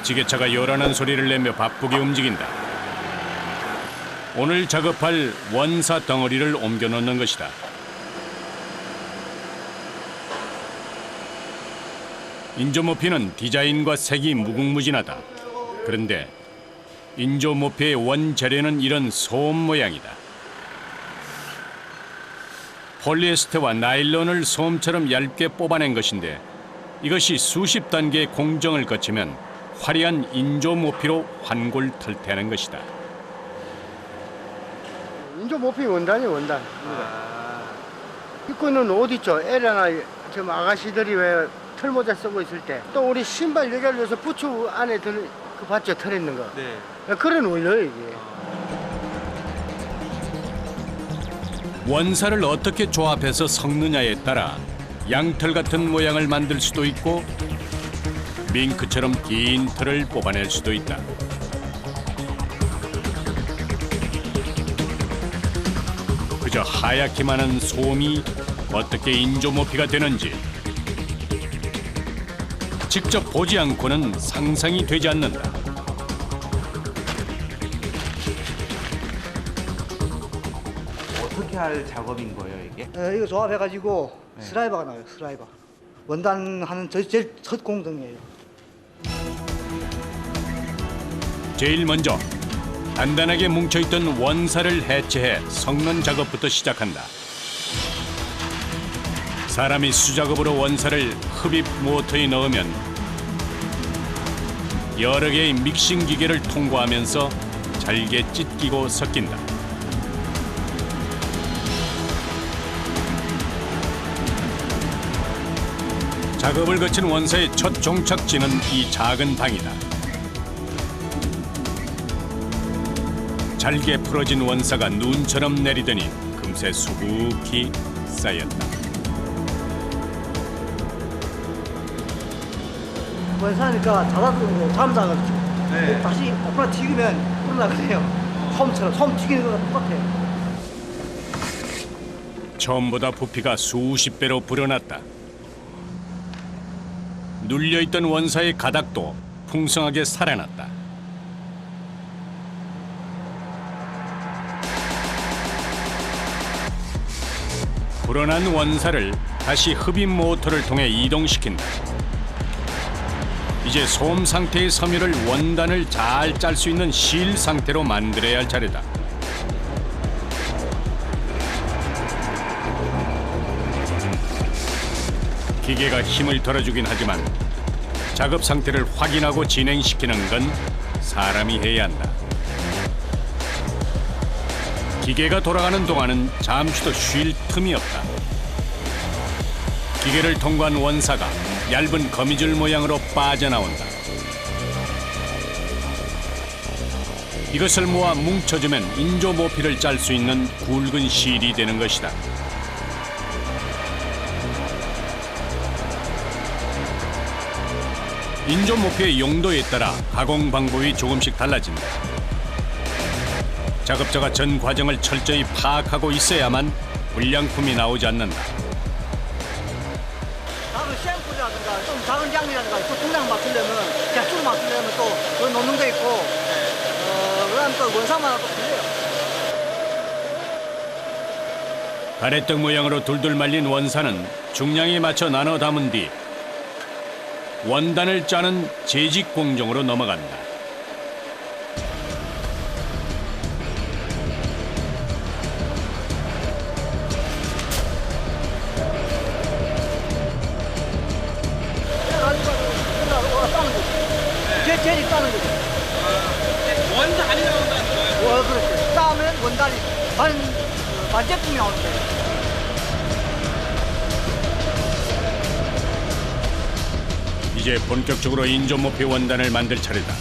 지게차가 요란한 소리를 내며 바쁘게 움직인다. 오늘 작업할 원사 덩어리를 옮겨 놓는 것이다. 인조모피는 디자인과 색이 무궁무진하다. 그런데 인조모피의 원재료는 이런 소음 모양이다. 폴리에스테와 나일론을 소음처럼 얇게 뽑아낸 것인데 이것이 수십 단계의 공정을 거치면 화려한 인조모피로 환골탈태하는 것이다. 인조모피 원단이 원단. 입고 있는 옷 있죠. 에라나 지금 아가씨들이 왜 털모자 쓰고 있을 때 또 우리 신발 여결려서 부츠 안에 들 그 봤죠? 털 있는 거. 네. 그런 원료예요 이게. 원사를 어떻게 조합해서 섞느냐에 따라 양털 같은 모양을 만들 수도 있고 밍크처럼 긴 털을 뽑아낼 수도 있다. 그저 하얗기만 한 솜이 어떻게 인조모피가 되는지 직접 보지 않고는 상상이 되지 않는다. 어떻게 할 작업인 거예요, 이게? 이거 조합해가지고 네. 스라이버가 나와요. 스라이버. 원단 하는 제일 첫 공정이에요. 제일 먼저 단단하게 뭉쳐있던 원사를 해체해 섞는 작업부터 시작한다. 사람이 수작업으로 원사를 흡입 모터에 넣으면 여러 개의 믹싱 기계를 통과하면서 잘게 찢기고 섞인다. 작업을 거친 원사의 첫 종착지는 이 작은 방이다. 잘게 풀어진 원사가 눈처럼 내리더니 금세 수북히 쌓였다. 원사니까 닫아두고 잠자가지고 네. 다시 오프라 튀기면 불나그래요. 솜처럼 솜 튀기는 거랑 똑같아요. 처음보다 부피가 수십 배로 불어났다. 눌려있던 원사의 가닥도 풍성하게 살아났다. 불어난 원사를 다시 흡입 모터를 통해 이동시킨다. 이제 솜 상태의 섬유를 원단을 잘 짤 수 있는 실 상태로 만들어야 할 차례다. 기계가 힘을 덜어주긴 하지만 작업 상태를 확인하고 진행시키는 건 사람이 해야 한다. 기계가 돌아가는 동안은 잠시도 쉴 틈이 없다. 기계를 통과한 원사가 얇은 거미줄 모양으로 빠져나온다. 이것을 모아 뭉쳐주면 인조모피를 짤 수 있는 굵은 실이 되는 것이다. 인조모피의 용도에 따라 가공 방법이 조금씩 달라진다. 작업자가 전 과정을 철저히 파악하고 있어야만 불량품이 나오지 않는다. 작은 샘플이라든가 좀 작은 장이라든가 또 분량 맞추려면 개수를 맞추려면 또 놓는 거 있고 그다음 또 원사마다 또 틀려요. 가래떡 모양으로 둘둘 말린 원사는 중량에 맞춰 나눠 담은 뒤 원단을 짜는 재직 공정으로 넘어간다. 재직 따는 거죠. 원단이 나온다는 거예요? 그렇죠. 따면 원단이 반제품이 나오는 거예요. 이제 본격적으로 인조모피 원단을 만들 차례다.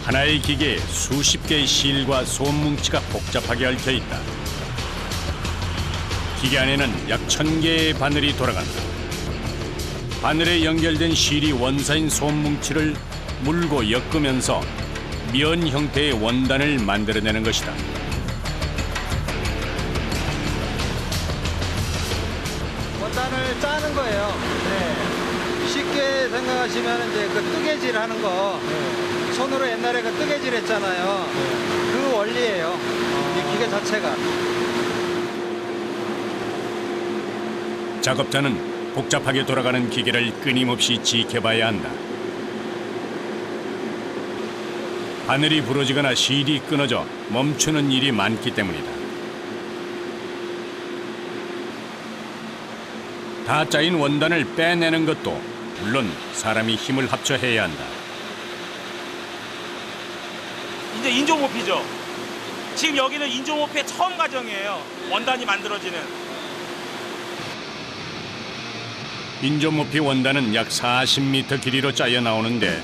하나의 기계에 수십 개의 실과 솜뭉치가 복잡하게 얽혀 있다. 기계 안에는 약 1000개의 바늘이 돌아간다. 바늘에 연결된 실이 원사인 솜뭉치를 물고 엮으면서 면 형태의 원단을 만들어내는 것이다. 원단을 짜는 거예요. 네. 쉽게 생각하시면 이제 그 뜨개질 하는 거 손으로 옛날에 그 뜨개질 했잖아요. 그 원리예요. 이 기계 자체가. 작업자는 복잡하게 돌아가는 기계를 끊임없이 지켜봐야 한다. 바늘이 부러지거나 실이 끊어져 멈추는 일이 많기 때문이다. 다 짜인 원단을 빼내는 것도 물론 사람이 힘을 합쳐 해야 한다. 이제 인조모피죠. 지금 여기는 인조모피의 처음 과정이에요. 원단이 만들어지는. 인조모피 원단은 약 40m 길이로 짜여 나오는데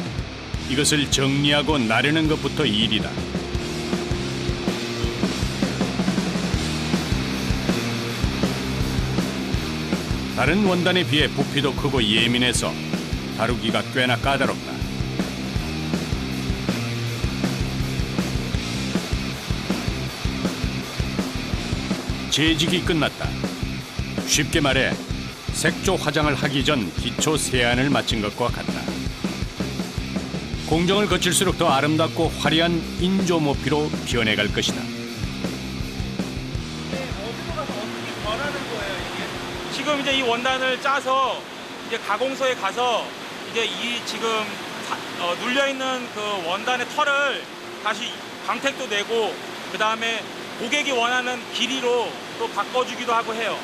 이것을 정리하고 나르는 것부터 일이다. 다른 원단에 비해 부피도 크고 예민해서 다루기가 꽤나 까다롭다. 재직이 끝났다. 쉽게 말해 색조 화장을 하기 전 기초 세안을 마친 것과 같다. 공정을 거칠수록 더 아름답고 화려한 인조모피로 변해갈 것이다. 지금 이제 이 원단을 짜서 이제 가공소에 가서 이제 이 지금 눌려 있는 그 원단의 털을 다시 광택도 내고 그 다음에 고객이 원하는 길이로 또 바꿔주기도 하고 해요.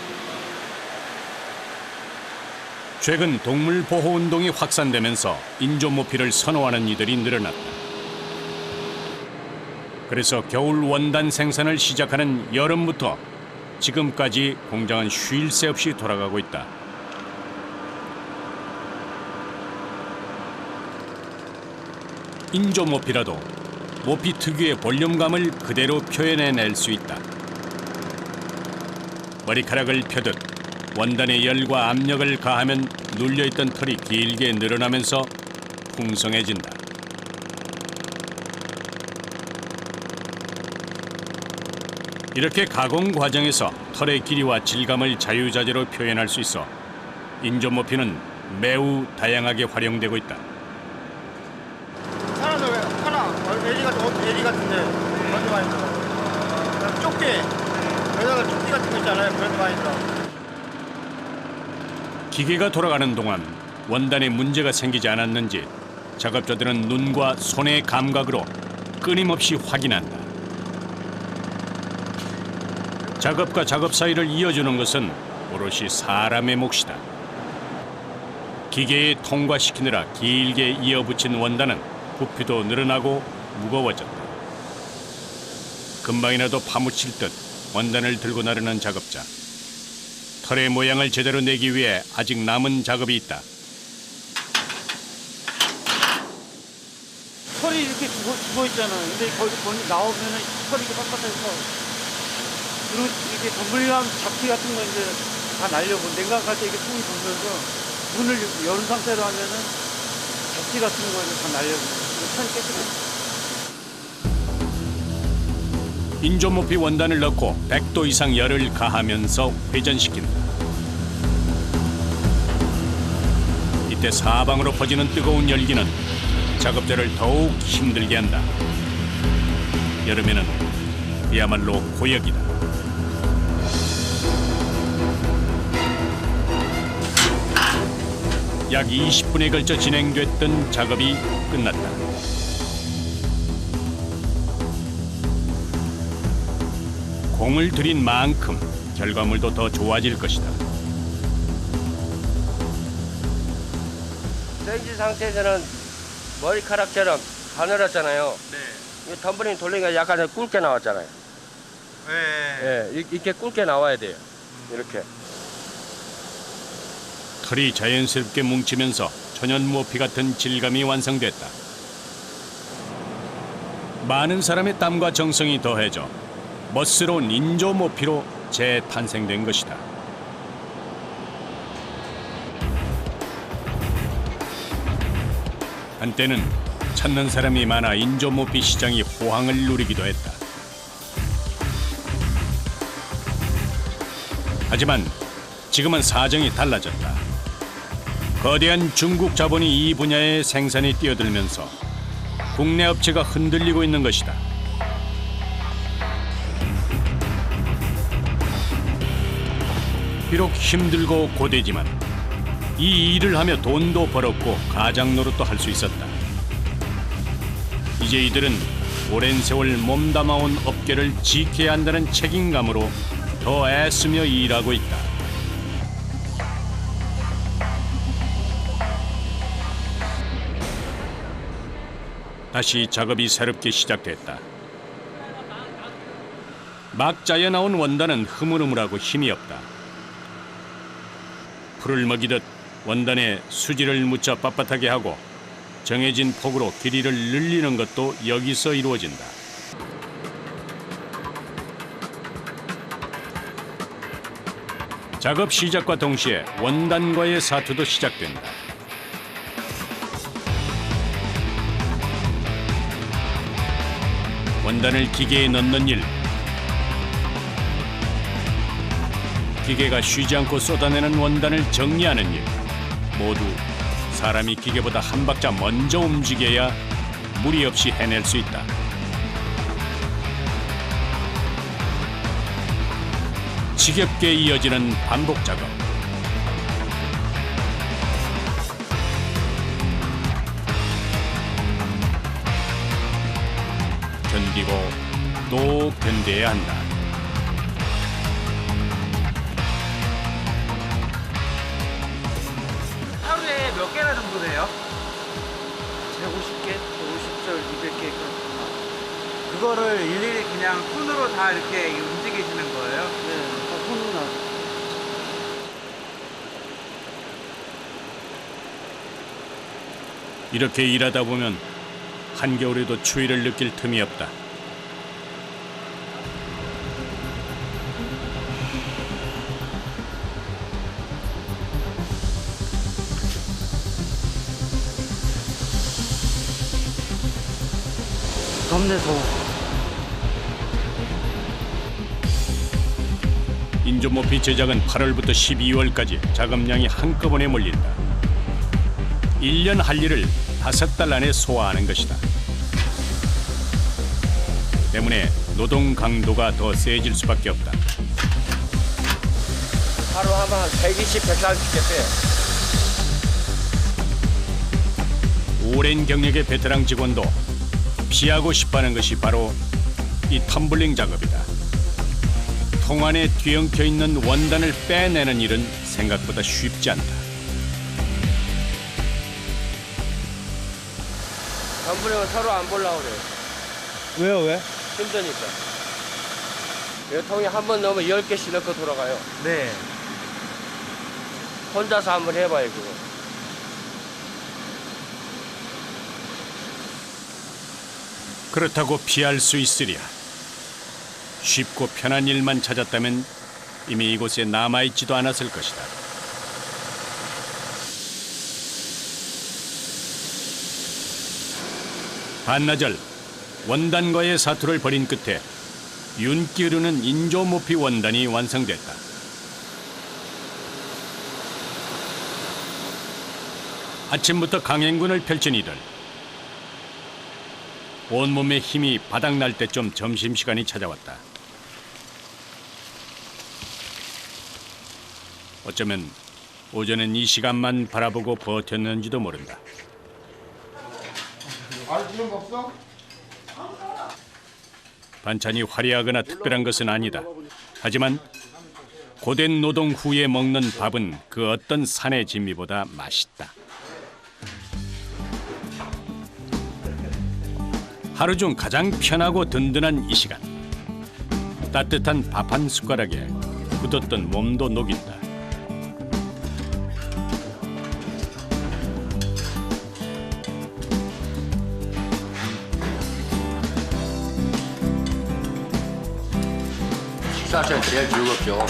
최근 동물 보호 운동이 확산되면서 인조모피를 선호하는 이들이 늘어났다. 그래서 겨울 원단 생산을 시작하는 여름부터 지금까지 공장은 쉴 새 없이 돌아가고 있다. 인조모피라도 모피 특유의 볼륨감을 그대로 표현해낼 수 있다. 머리카락을 펴듯 원단에 열과 압력을 가하면 눌려있던 털이 길게 늘어나면서 풍성해진다. 이렇게 가공 과정에서 털의 길이와 질감을 자유자재로 표현할 수 있어 인조모피는 매우 다양하게 활용되고 있다. 사람들 왜 하나 에리 같은데 그런 데 많이 들어. 조끼 여자들 조끼 같은 거 있잖아요. 그런 데 많이 들어. 기계가 돌아가는 동안 원단에 문제가 생기지 않았는지 작업자들은 눈과 손의 감각으로 끊임없이 확인한다. 작업과 작업 사이를 이어주는 것은 오롯이 사람의 몫이다. 기계에 통과시키느라 길게 이어붙인 원단은 부피도 늘어나고 무거워졌다. 금방이라도 파묻힐 듯 원단을 들고 나르는 작업자. 털의 모양을 제대로 내기 위해 아직 남은 작업이 있다. 털이 이렇게 죽어 있잖아요. 근데 거기 나오면은 털이 이렇게 빳빳해서 그리고 이게 전분리감 잡티 같은 거 이제 다 날려고 냉각할 때 이게 통이 돌면서 문을 열은 상태로 하면은 잡티 같은 거 다 날려고 털이 깨끗해. 인조모피 원단을 넣고 100도 이상 열을 가하면서 회전시킨다. 이때 사방으로 퍼지는 뜨거운 열기는 작업자를 더욱 힘들게 한다. 여름에는 그야말로 고역이다. 약 20분에 걸쳐 진행됐던 작업이 끝났다. 공을 들인 만큼 결과물도 더 좋아질 것이다. 생지 상태에서는 머리카락처럼 가늘었잖아요. 네. 이 덤블링 돌리니까 약간 굵게 나왔잖아요. 네. 예, 이렇게 굵게 나와야 돼요. 이렇게. 털이 자연스럽게 뭉치면서 천연 모피 같은 질감이 완성됐다. 많은 사람의 땀과 정성이 더해져 멋스러운 인조 모피로 재탄생된 것이다. 한때는 찾는 사람이 많아 인조 모피 시장이 호황을 누리기도 했다. 하지만 지금은 사정이 달라졌다. 거대한 중국 자본이 이 분야의 생산에 뛰어들면서 국내 업체가 흔들리고 있는 것이다. 비록 힘들고 고되지만 이 일을 하며 돈도 벌었고 가장 노릇도 할 수 있었다. 이제 이들은 오랜 세월 몸담아온 업계를 지켜야 한다는 책임감으로 더 애쓰며 일하고 있다. 다시 작업이 새롭게 시작됐다. 막 짜여 나온 원단은 흐물흐물하고 힘이 없다. 풀을 먹이듯 원단에 수지를 묻혀 빳빳하게 하고 정해진 폭으로 길이를 늘리는 것도 여기서 이루어진다. 작업 시작과 동시에 원단과의 사투도 시작된다. 원단을 기계에 넣는 일. 기계가 쉬지 않고 쏟아내는 원단을 정리하는 일. 모두 사람이 기계보다 한 박자 먼저 움직여야 무리 없이 해낼 수 있다. 지겹게 이어지는 반복 작업. 견디고 또 견뎌야 한다. 하루에 몇 개나 정도 돼요? 150개, 150절, 200개. 그거를 일일이 그냥 손으로 다 이렇게 움직이시는 거예요? 네, 다 손으로 나. 이렇게 일하다 보면 한겨울에도 추위를 느낄 틈이 없다. 덥네, 더워. 인조모피 제작은 8월부터 12월까지 작업량이 한꺼번에 몰린다. 1년 할 일을 5달 안에 소화하는 것이다. 때문에 노동 강도가 더 세질 수밖에 없다. 하루 하면 한 120, 130개 빼요. 오랜 경력의 베테랑 직원도 피하고 싶어하는 것이 바로 이 텀블링 작업이다. 통 안에 뒤엉켜 있는 원단을 빼내는 일은 생각보다 쉽지 않다. 덤블링은 서로 안 보려고 그래요. 왜요, 왜? 힘드니까. 이 통에 한 번 넣으면 10개씩 넣고 돌아가요. 네. 혼자서 한번 해봐요, 그거. 그렇다고 피할 수 있으랴. 쉽고 편한 일만 찾았다면 이미 이곳에 남아있지도 않았을 것이다. 반나절 원단과의 사투를 벌인 끝에 윤기 흐르는 인조모피 원단이 완성됐다. 아침부터 강행군을 펼친 이들. 온몸에 힘이 바닥날 때쯤 점심시간이 찾아왔다. 어쩌면 오전엔 이 시간만 바라보고 버텼는지도 모른다. 반찬이 화려하거나 특별한 것은 아니다. 하지만 고된 노동 후에 먹는 밥은 그 어떤 산의 진미보다 맛있다. 하루 중 가장 편하고 든든한 이 시간. 따뜻한 밥 한 숟가락에 굳었던 몸도 녹인다. 식사할 때 제일 즐겁죠.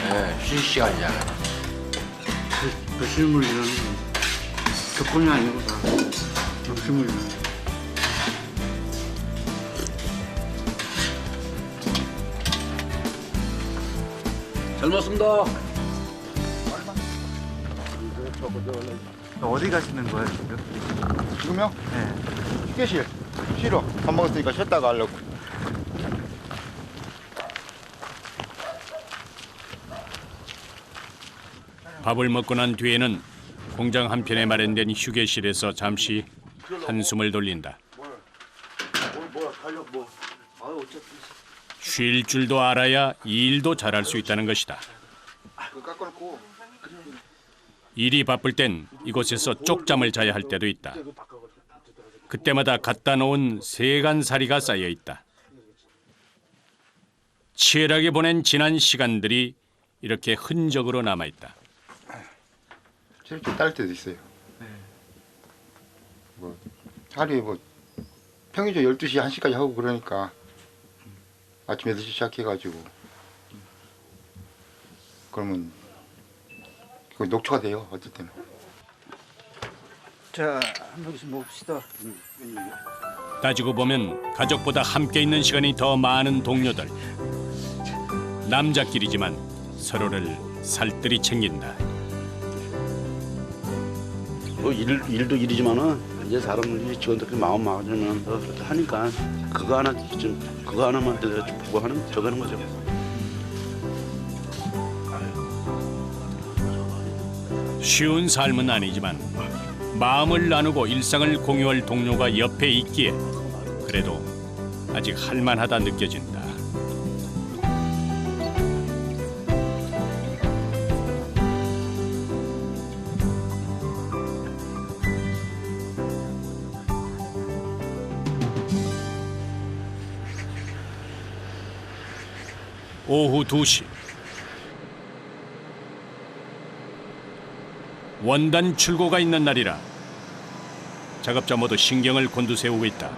네, 휴식 시간이잖아요. 열심히 일하는 거. 저뿐이 아니고 다 열심히 일하는 거. 잘 먹습니다. 어디 가시는 거예요 지금? 지금요? 네. 휴게실 쉬러 밥 먹었으니까 쉬었다가 하려고. 밥을 먹고 난 뒤에는 공장 한편에 마련된 휴게실에서 잠시 한숨을 돌린다. 쉴 줄도 알아야 일도 잘할 수 있다는 것이다. 깎아놓고 일이 바쁠 땐 이곳에서 쪽잠을 자야 할 때도 있다. 그때마다 갖다 놓은 세간살이가 쌓여 있다. 치열하게 보낸 지난 시간들이 이렇게 흔적으로 남아 있다. 실제 딸 때도 있어요. 뭐 하루에 뭐 평일에 12시 1시까지 하고 그러니까 아침 8시 시작해가지고 그러면 그 녹초가 돼요. 어떨 때는. 자, 한 명씩 봅시다. 따지고 보면 가족보다 함께 있는 시간이 더 많은 동료들. 남자끼리지만 서로를 살뜰히 챙긴다. 뭐 일도 일이지만은 이제 사람들이 직원들끼리 마음 맞으면 하니까 그거 하나만 보고 하는 저거 하는 거죠. 쉬운 삶은 아니지만 마음을 나누고 일상을 공유할 동료가 옆에 있기에 그래도 아직 할만하다 느껴진다. 오후 2시 원단 출고가 있는 날이라 작업자 모두 신경을 곤두세우고 있다.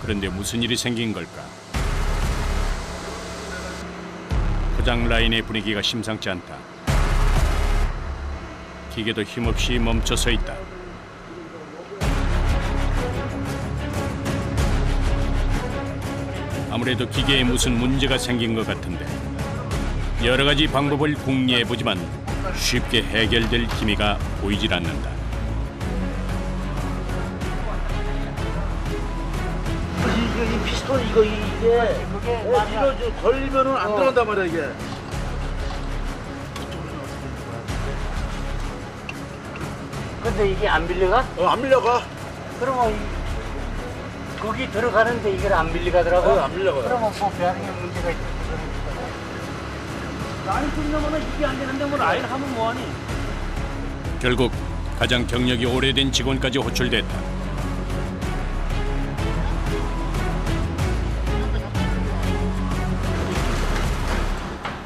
그런데 무슨 일이 생긴 걸까? 포장 라인의 분위기가 심상치 않다. 기계도 힘없이 멈춰서 있다. 아무래도 기계에 무슨 문제가 생긴 것 같은데 여러 가지 방법을 궁리해보지만 쉽게 해결될 기미가 보이질 않는다. 이 피스톤 이게 이거 걸리면은 안 들어간단 말이야 이게. 근데 이게 안 밀려가? 안 밀려가. 그러면 거기 들어가는데 이게 안 밀려가더라고? 안 밀려가요. 그러면 뭐 배양에 문제가 있지. 라인 끊으면 이게 안 되는데 뭐 라인 하면 뭐하니? 결국 가장 경력이 오래된 직원까지 호출됐다.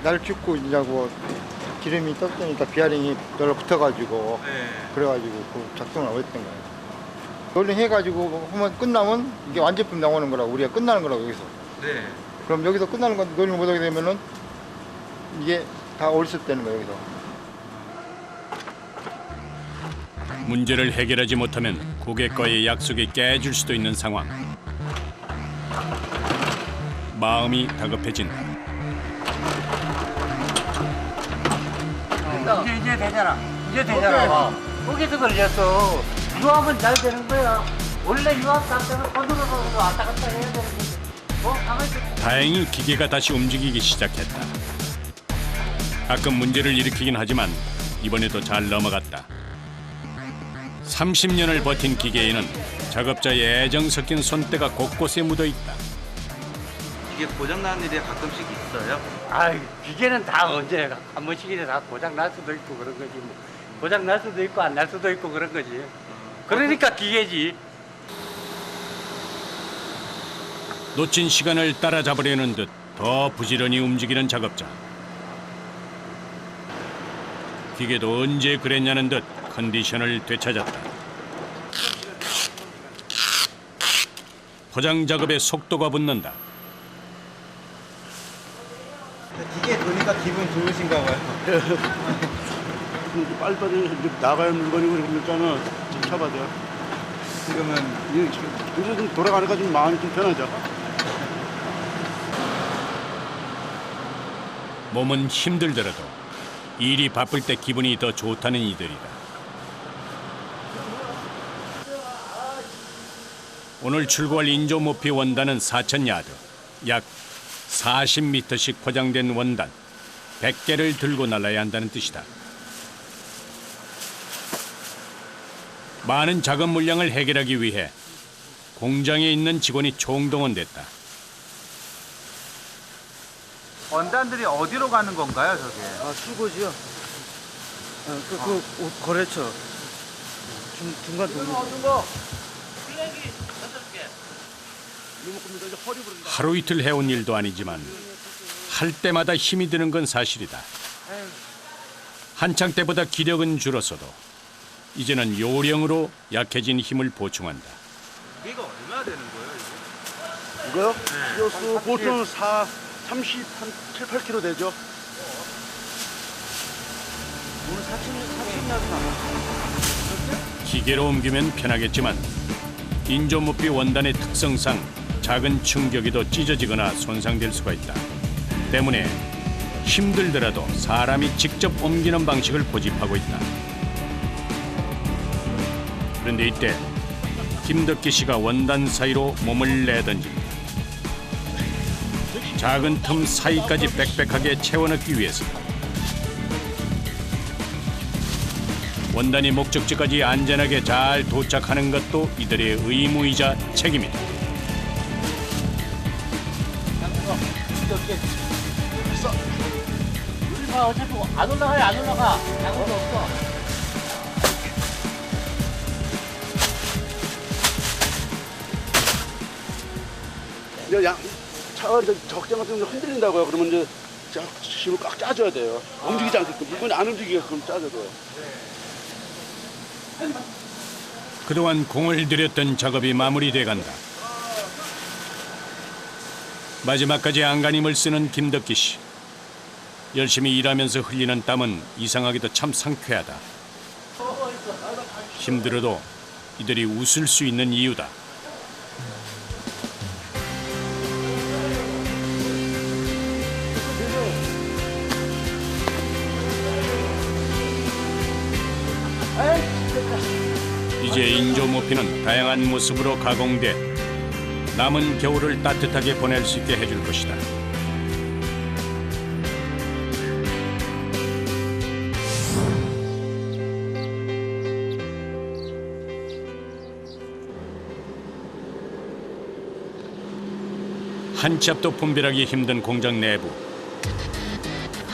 날 춥고 이제 뭐 기름이 떴으니까 비아링이 별로 붙어가지고 그래가지고 그 작동을 안 했던 거예요. 롤링 해가지고 하면 끝나면 이게 완제품 나오는 거라고 우리가 끝나는 거라고 여기서. 네. 그럼 여기서 끝나는 건 롤링 못하게 되면은 이게 다 올습되는 거예요 여기서. 문제를 해결하지 못하면 고객과의 약속이 깨질 수도 있는 상황. 마음이 다급해진다. 이제 되잖아. 이제 되잖아. 거기서 걸렸어. 유압은 잘 되는 거야. 원래 유압 상태는 손으로 왔다 갔다 해야 되는 건데. 뭐 가만히 다행히 기계가 다시 움직이기 시작했다. 가끔 문제를 일으키긴 하지만 이번에도 잘 넘어갔다. 30년을 버틴 기계에는 작업자의 애정 섞인 손때가 곳곳에 묻어있다. 이게 고장 나는 일이 가끔씩 있어요. 아이, 기계는 다 언제 한 번씩이나 다 고장 날 수도 있고 그런 거지. 뭐. 고장 날 수도 있고 안 날 수도 있고 그런 거지. 그러니까 기계지. 놓친 시간을 따라잡으려는 듯 더 부지런히 움직이는 작업자. 기계도 언제 그랬냐는 듯 컨디션을 되찾았다. 포장 작업에 속도가 붙는다. 기계 도니까 기분 좋으신가 봐요. 빨리빨리 나가야 물건이고 그러니까는 좀 잡아줘요. 지금은 이제 좀 돌아가니까 좀 마음이 좀 편하죠. 몸은 힘들더라도 일이 바쁠 때 기분이 더 좋다는 이들이다. 오늘 출고할 인조 모피 원단은 4,000야드, 약 40m씩 포장된 원단 100개를 들고 날아야 한다는 뜻이다. 많은 작업 물량을 해결하기 위해 공장에 있는 직원이 총동원됐다. 원단들이 어디로 가는 건가요, 저게? 아, 출고지요? 거래처. 중간 동네. 하루 이틀 해온 일도 아니지만 할 때마다 힘이 드는 건 사실이다. 한창 때보다 기력은 줄었어도 이제는 요령으로 약해진 힘을 보충한다. 이게 얼마 되는 거예요, 이게? 이거요? 이거 보통 30, 한 7, 8kg 되죠. 오늘 4,000야드 남았어요. 기계로 옮기면 편하겠지만 인조 모피 원단의 특성상 작은 충격에도 찢어지거나 손상될 수가 있다. 때문에 힘들더라도 사람이 직접 옮기는 방식을 고집하고 있다. 그런데 이때 김덕기 씨가 원단 사이로 몸을 내던집니다. 작은 틈 사이까지 빽빽하게 채워넣기 위해서다. 원단이 목적지까지 안전하게 잘 도착하는 것도 이들의 의무이자 책임이다. 어차피 안 올라가요, 안 올라가. 양도 없어. 이제 차가 적장 같은 거 흔들린다고요. 그러면 이제 힘을 꽉 짜줘야 돼요. 움직이지 않게끔, 물건이 안 움직이게끔 짜줘야 돼요. 그동안 공을 들였던 작업이 마무리돼 간다. 마지막까지 안간힘을 쓰는 김덕기 씨. 열심히 일하면서 흘리는 땀은 이상하게도 참 상쾌하다. 힘들어도 이들이 웃을 수 있는 이유다. 이제 인조 모피는 다양한 모습으로 가공돼 남은 겨울을 따뜻하게 보낼 수 있게 해줄 것이다. 한 치 앞도 분별하기 힘든 공장 내부.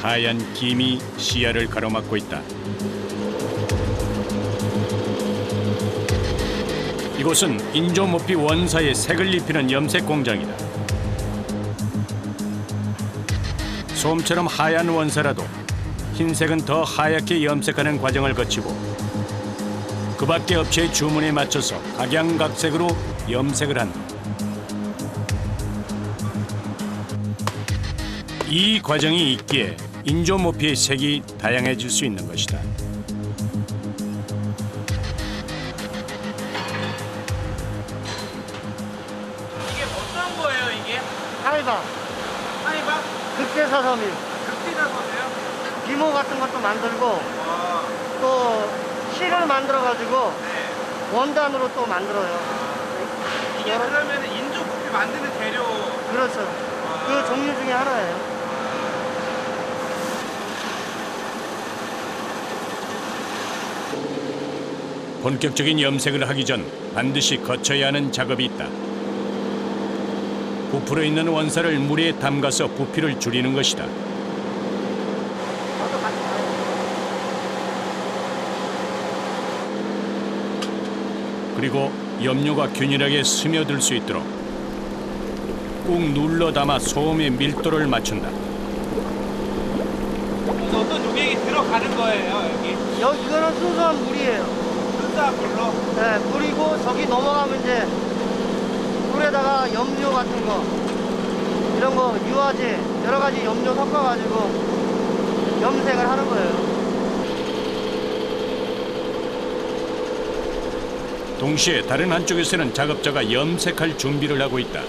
하얀 김이 시야를 가로막고 있다. 이곳은 인조 모피 원사에 색을 입히는 염색 공장이다. 솜처럼 하얀 원사라도 흰색은 더 하얗게 염색하는 과정을 거치고 그 밖의 업체의 주문에 맞춰서 각양각색으로 염색을 한다. 이 과정이 있기에 인조 모피의 색이 다양해질 수 있는 것이다. 이게 어떤 거예요, 이게? 하이바, 하이바? 극대사섬유, 극비자거든요? 비모 같은 것도 만들고 또 실을 만들어가지고 원단으로 또 만들어요. 이게 그러면 인조 커피 만드는 재료. 그렇죠. 그 종류 중에 하나예요. 본격적인 염색을 하기 전 반드시 거쳐야 하는 작업이 있다. 부풀어 있는 원사를 물에 담가서 부피를 줄이는 것이다. 그리고 염료가 균일하게 스며들 수 있도록 꾹 눌러 담아 소음의 밀도를 맞춘다. 어떤 용액이 들어가는 거예요, 여기? 이거는 순수한 물이에요. 순수한 물로? 네, 물이고 저기 넘어가면 이제 물에다가 염료 같은 거 이런 거 유화제 여러 가지 염료 섞어가지고 염색을 하는 거예요. 동시에 다른 한쪽에서는 작업자가 염색할 준비를 하고 있다.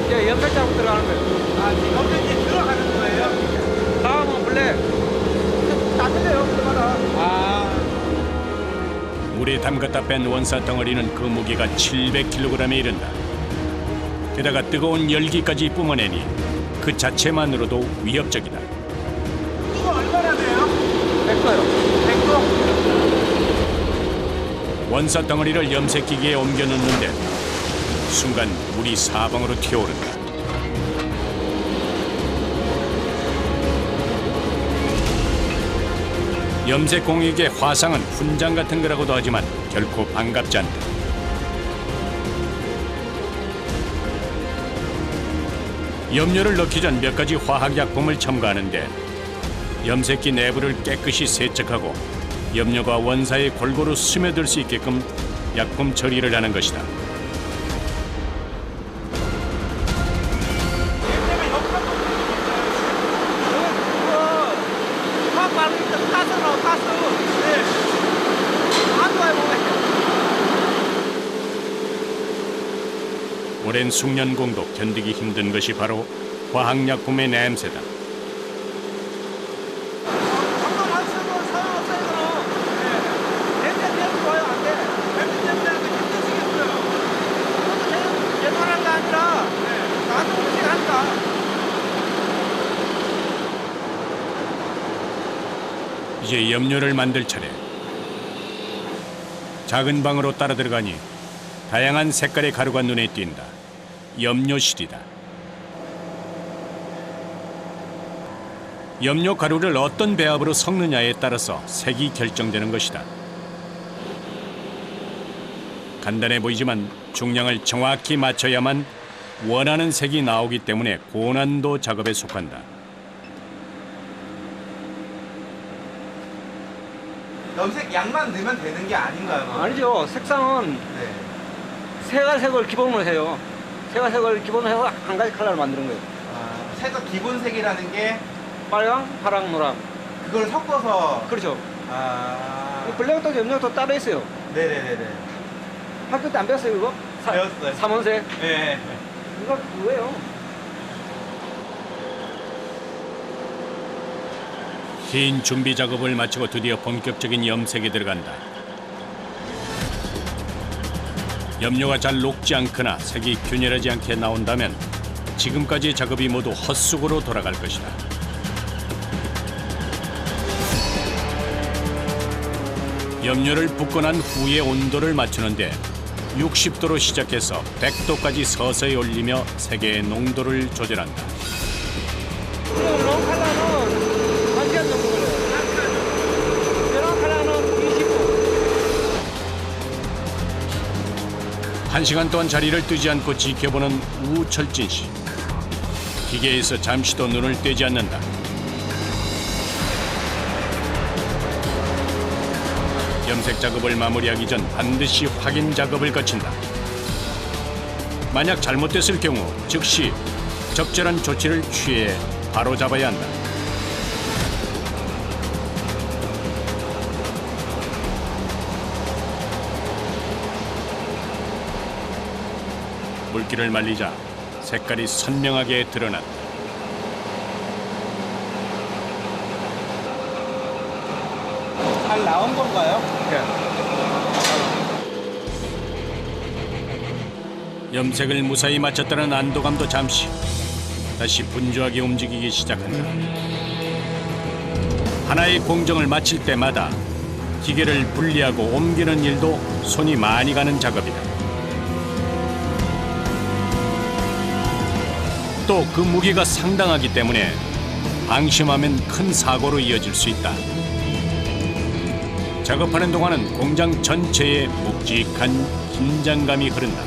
이제 염색 작업 들어가는 거예요. 아, 지금 이제 들어가는 거예요? 다음은 블랙. 따뜻해요, 그때마다. 물에 담갔다 뺀 원사 덩어리는 그 무게가 700kg에 이른다. 게다가 뜨거운 열기까지 뿜어내니 그 자체만으로도 위협적이다. 이거 얼마나 돼요? 100도요. 100도? 원사 덩어리를 염색기기에 옮겨 넣는데 순간 물이 사방으로 튀어오른다. 염색 공익의 화상은 훈장 같은 거라고도 하지만 결코 반갑지 않다. 염료를 넣기 전 몇 가지 화학약품을 첨가하는데 염색기 내부를 깨끗이 세척하고 염료가 원사에 골고루 스며들 수 있게끔 약품 처리를 하는 것이다. 화학 말고 가스로 가스. 네. 안 좋아요, 몸에. 오랜 숙련공도 견디기 힘든 것이 바로 화학약품의 냄새다. 장난 안 쓰고 소용없어요, 이거는. 냄새 때문에 좋아요, 안 돼. 냄새 때문에 하는 거 힘드시겠어요. 그것도 제대로한 거 아니라 나도 음식한다. 이제 염료를 만들 차례. 작은 방으로 따라 들어가니 다양한 색깔의 가루가 눈에 띈다. 염료실이다. 염료 가루를 어떤 배합으로 섞느냐에 따라서 색이 결정되는 것이다. 간단해 보이지만 중량을 정확히 맞춰야만 원하는 색이 나오기 때문에 고난도 작업에 속한다. 염색 양만 넣으면 되는 게 아닌가요? 아니죠. 색상은 네. 세가색을 기본으로 해요. 세가색을 기본으로 해서 한 가지 컬러를 만드는 거예요. 아, 색깔 기본색이라는 게 빨강, 파랑, 노랑. 그걸 섞어서. 그렇죠. 아. 블랙도 염료도 따로 있어요. 네네네네. 학교 때 안 배웠어요, 이거? 배웠어요. 삼원색. 네. 이거 그거예요. 긴 준비 작업을 마치고 드디어 본격적인 염색에 들어간다. 염료가 잘 녹지 않거나 색이 균일하지 않게 나온다면 지금까지의 작업이 모두 헛수고로 돌아갈 것이다. 염료를 붓고 난 후에 온도를 맞추는데 60도로 시작해서 100도까지 서서히 올리며 색의 농도를 조절한다. 롱 컬러는 1시간 정도 걸려요. 이런 컬러는 25. 1시간 동안 자리를 뜨지 않고 지켜보는 우철진 씨. 기계에서 잠시도 눈을 떼지 않는다. 염색 작업을 마무리하기 전 반드시 확인 작업을 거친다. 만약 잘못됐을 경우 즉시 적절한 조치를 취해 바로 잡아야 한다. 물기를 말리자 색깔이 선명하게 드러났다. 잘 나온 건가요? 염색을 무사히 마쳤다는 안도감도 잠시. 다시 분주하게 움직이기 시작한다. 하나의 공정을 마칠 때마다 기계를 분리하고 옮기는 일도 손이 많이 가는 작업이다. 또 그 무게가 상당하기 때문에 방심하면 큰 사고로 이어질 수 있다. 작업하는 동안은 공장 전체에 묵직한 긴장감이 흐른다.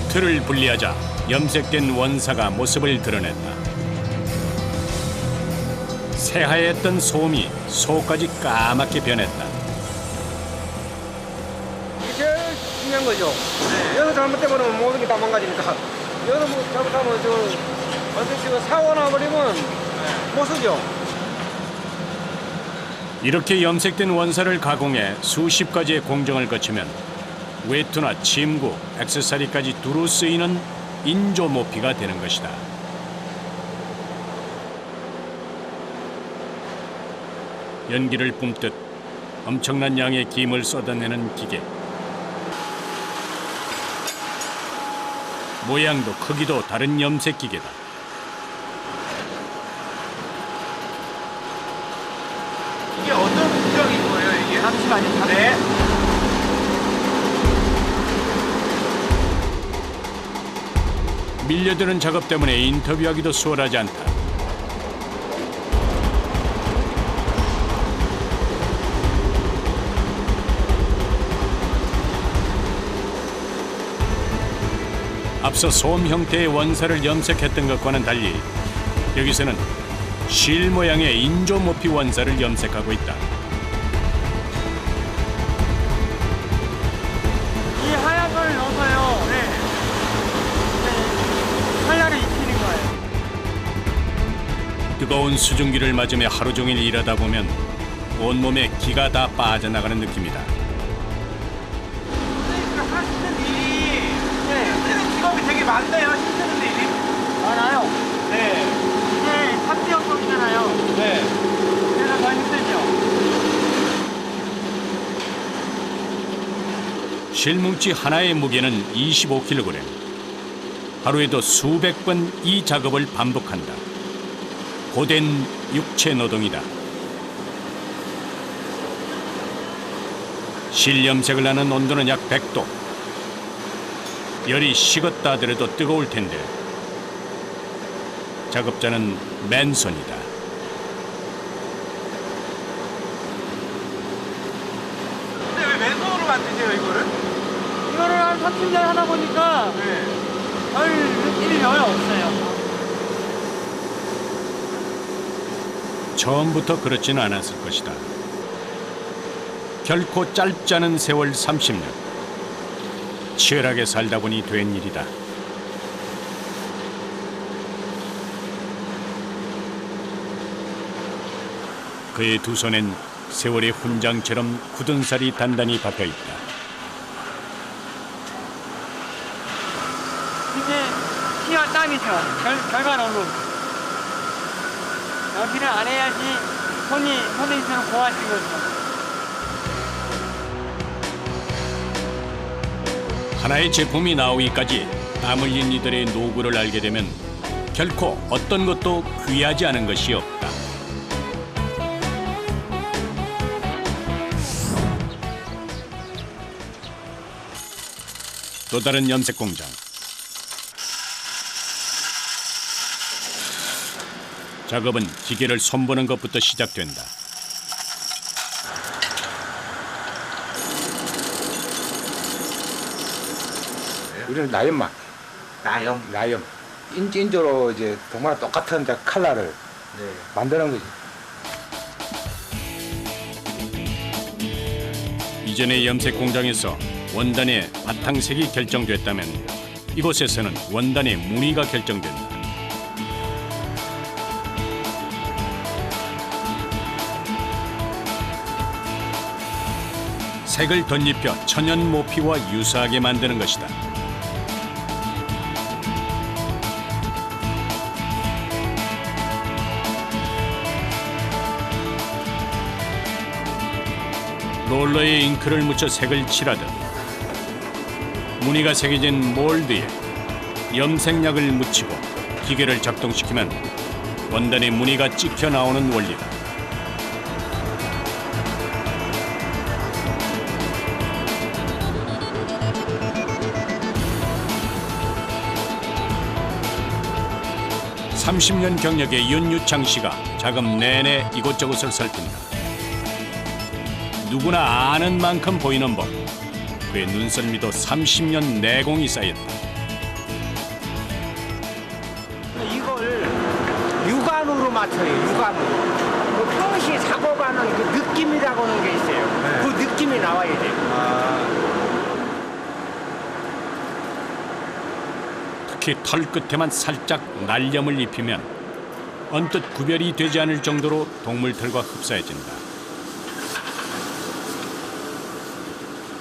틀을 분리하자 염색된 원사가 모습을 드러냈다. 새하였던 솜이 소까지 까맣게 변했다. 이게 제일 중요한 거죠. 여기서 잘못되면 모든 게 다 망가지니까. 여기서 뭐 잘못하면 어떻게 사고 나버리면 못 쓰죠. 이렇게 염색된 원사를 가공해 수십 가지의 공정을 거치면 외투나 침구, 액세서리까지 두루 쓰이는 인조 모피가 되는 것이다. 연기를 뿜듯 엄청난 양의 김을 쏟아내는 기계. 모양도 크기도 다른 염색 기계다. 이게 어떤 구경인 거예요, 이게? 잠시만요. 네. 밀려드는 작업 때문에 인터뷰하기도 수월하지 않다. 앞서 솜 형태의 원사를 염색했던 것과는 달리 여기서는 실 모양의 인조 모피 원사를 염색하고 있다. 이 하얀 걸 넣어서요. 칼날을 익히는 거예요. 뜨거운 수증기를 맞으며 하루 종일 일하다 보면 온몸에 기가 다 빠져나가는 느낌이다. 선생님들 하시는 일이 힘드는 직업이 되게 많네요, 힘드는 일이. 많아요. 네. 이게 3대 연속이잖아요. 네. 그래서 더 힘들죠. 실뭉치 하나의 무게는 25kg. 하루에도 수백 번 이 작업을 반복한다. 고된 육체 노동이다. 실 염색을 하는 온도는 약 100도. 열이 식었다 하더라도 뜨거울 텐데 작업자는 맨손이다. 근데 왜 맨손으로 만드세요, 이거를? 이거를 한 30년 하다 보니까 별 느낌이 전혀 없어요. 처음부터 그렇지는 않았을 것이다. 결코 짧지 않은 세월 30년. 치열하게 살다 보니 된 일이다. 그의 두 손엔 세월의 훈장처럼 굳은 살이 단단히 박혀있다. 이게 피와 땀이죠. 결과론으로. 여기를 안 해야지 선생님처럼 고하신 거죠. 하나의 제품이 나오기까지 땀 흘린 이들의 노고를 알게 되면 결코 어떤 것도 귀하지 않은 것이 없다. 또 다른 염색 공장. 작업은 기계를 손보는 것부터 시작된다. 우리는 나염만, 나염. 나염. 인조로 이제 정말 똑같은 이제 칼라를 만드는 거지. 이전의 염색 공장에서 원단의 바탕색이 결정됐다면 이곳에서는 원단의 무늬가 결정된다. 색을 덧입혀 천연 모피와 유사하게 만드는 것이다. 롤러에 잉크를 묻혀 색을 칠하듯 무늬가 새겨진 몰드에 염색약을 묻히고 기계를 작동시키면 원단의 무늬가 찍혀 나오는 원리다. (30년) 경력의 윤유창 씨가 작업 내내 이곳저곳을 살핀다. 누구나 아는 만큼 보이는 법. 그의 눈썰미도 30년 내공이 쌓였다. 이걸 육안으로 맞춰요, 육안으로. 깨끗이 사고 가는 그 느낌이라고 하는 게 있어요. 그 느낌이 나와야 돼요. 특히 털 끝에만 살짝 날염을 입히면 언뜻 구별이 되지 않을 정도로 동물털과 흡사해진다.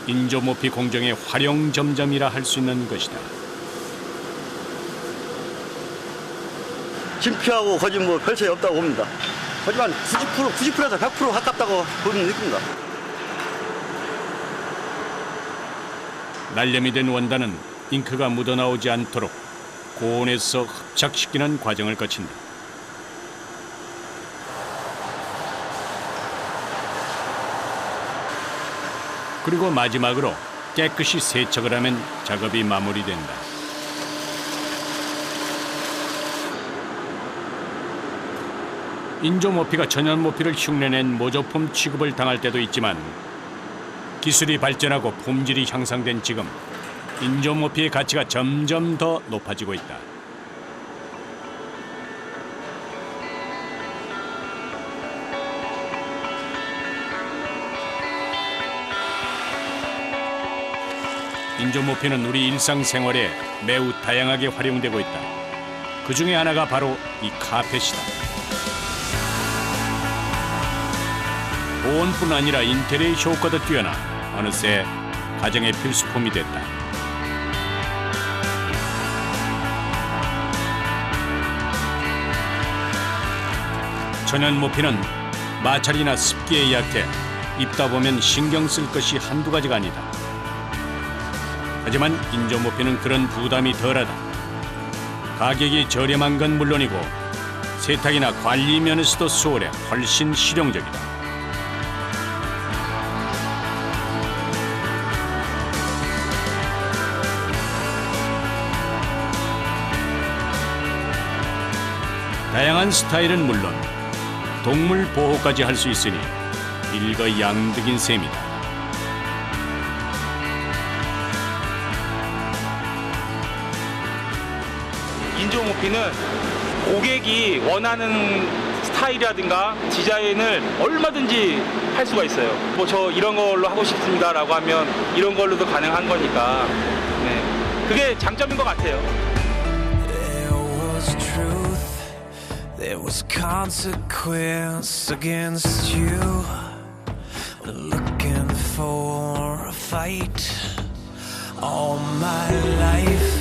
인조모피 공정의 활용점점이라 할 수 있는 것이다. 진피하고 거짓 뭐 별 차이 없다고 봅니다. 하지만 90%에서 100% 가깝다고 보는 느낌입니다. 날염이 된 원단은 잉크가 묻어나오지 않도록 고온에서 흡착시키는 과정을 거친다. 그리고 마지막으로 깨끗이 세척을 하면 작업이 마무리된다. 인조모피가 천연모피를 흉내낸 모조품 취급을 당할 때도 있지만 기술이 발전하고 품질이 향상된 지금 인조모피의 가치가 점점 더 높아지고 있다. 인조모피는 우리 일상생활에 매우 다양하게 활용되고 있다. 그 중에 하나가 바로 이 카펫이다. 보온뿐 아니라 인테리어 효과도 뛰어나 어느새 가정의 필수품이 됐다. 천연모피는 마찰이나 습기에 약해 입다 보면 신경 쓸 것이 한두 가지가 아니다. 하지만 인조모피는 그런 부담이 덜하다. 가격이 저렴한 건 물론이고 세탁이나 관리 면에서도 수월해 훨씬 실용적이다. 다양한 스타일은 물론 동물 보호까지 할 수 있으니 일거양득인 셈이다. 인조모피는 고객이 원하는 스타일이라든가 디자인을 얼마든지 할 수가 있어요. 뭐 저 이런 걸로 하고 싶습니다라고 하면 이런 걸로도 가능한 거니까 네. 그게 장점인 것 같아요. There was consequence against you. Looking for a fight all my life.